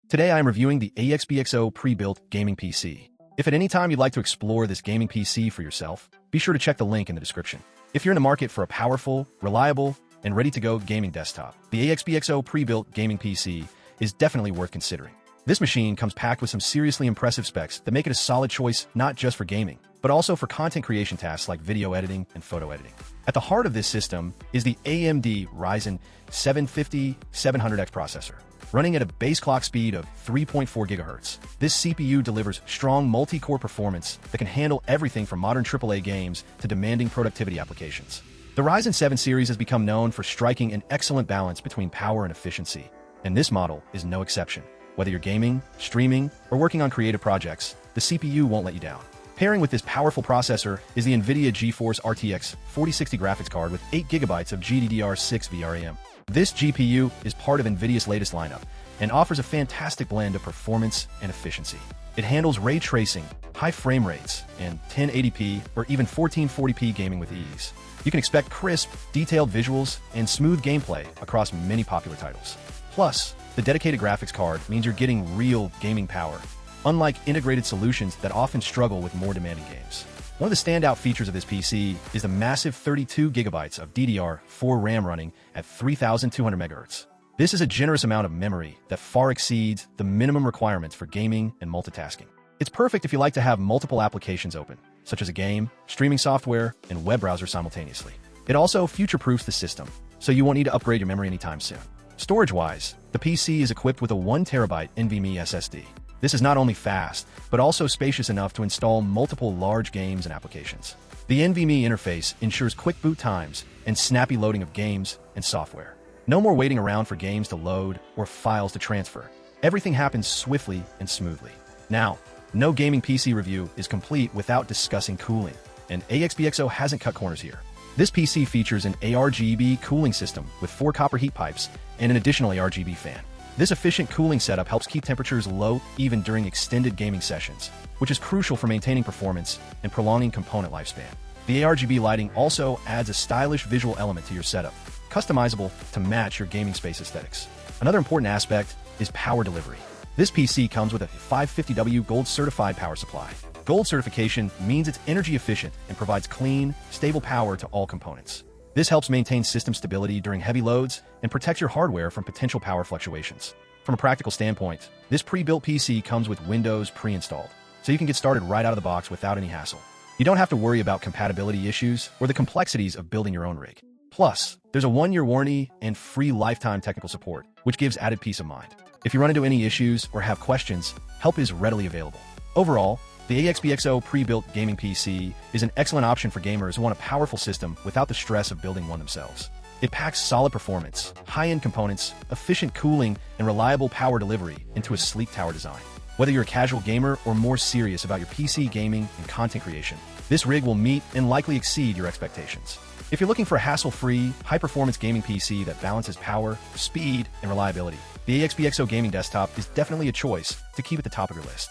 Today I am reviewing the AEXPXO Prebuilt Gaming PC. If at any time you'd like to explore this gaming PC for yourself, be sure to check the link in the description. If you're in the market for a powerful, reliable, and ready-to-go gaming desktop, the AEXPXO Prebuilt Gaming PC is definitely worth considering. This machine comes packed with some seriously impressive specs that make it a solid choice not just for gaming, but also for content creation tasks like video editing and photo editing. At the heart of this system is the AMD Ryzen 750-700X processor. Running at a base clock speed of 3.4 GHz, this CPU delivers strong multi-core performance that can handle everything from modern AAA games to demanding productivity applications. The Ryzen 7 series has become known for striking an excellent balance between power and efficiency, and this model is no exception. Whether you're gaming, streaming, or working on creative projects, the CPU won't let you down. Pairing with this powerful processor is the NVIDIA GeForce RTX 4060 graphics card with 8 GB of GDDR6 VRAM. This GPU is part of NVIDIA's latest lineup and offers a fantastic blend of performance and efficiency. It handles ray tracing, high frame rates, and 1080p or even 1440p gaming with ease. You can expect crisp, detailed visuals and smooth gameplay across many popular titles. Plus, the dedicated graphics card means you're getting real gaming power, unlike integrated solutions that often struggle with more demanding games. One of the standout features of this PC is the massive 32 GB of DDR4 RAM running at 3200 MHz. This is a generous amount of memory that far exceeds the minimum requirements for gaming and multitasking. It's perfect if you like to have multiple applications open, such as a game, streaming software, and web browser simultaneously. It also future-proofs the system, so you won't need to upgrade your memory anytime soon. Storage-wise, the PC is equipped with a 1TB NVMe SSD. This is not only fast, but also spacious enough to install multiple large games and applications. The NVMe interface ensures quick boot times and snappy loading of games and software. No more waiting around for games to load or files to transfer. Everything happens swiftly and smoothly. Now, no gaming PC review is complete without discussing cooling, and AEXPXO hasn't cut corners here. This PC features an ARGB cooling system with 4 copper heat pipes and an additional ARGB fan. This efficient cooling setup helps keep temperatures low even during extended gaming sessions, which is crucial for maintaining performance and prolonging component lifespan. The ARGB lighting also adds a stylish visual element to your setup, customizable to match your gaming space aesthetics. Another important aspect is power delivery. This PC comes with a 550W Gold certified power supply. Gold certification means it's energy efficient and provides clean, stable power to all components. This helps maintain system stability during heavy loads and protects your hardware from potential power fluctuations. From a practical standpoint, this pre-built PC comes with Windows pre-installed, so you can get started right out of the box without any hassle. You don't have to worry about compatibility issues or the complexities of building your own rig. Plus, there's a 1-year warranty and free lifetime technical support, which gives added peace of mind. If you run into any issues or have questions, help is readily available. Overall, the AEXPXO Prebuilt Gaming PC is an excellent option for gamers who want a powerful system without the stress of building one themselves. It packs solid performance, high-end components, efficient cooling, and reliable power delivery into a sleek tower design. Whether you're a casual gamer or more serious about your PC gaming and content creation, this rig will meet and likely exceed your expectations. If you're looking for a hassle-free, high-performance gaming PC that balances power, speed, and reliability, the AEXPXO Gaming Desktop is definitely a choice to keep at the top of your list.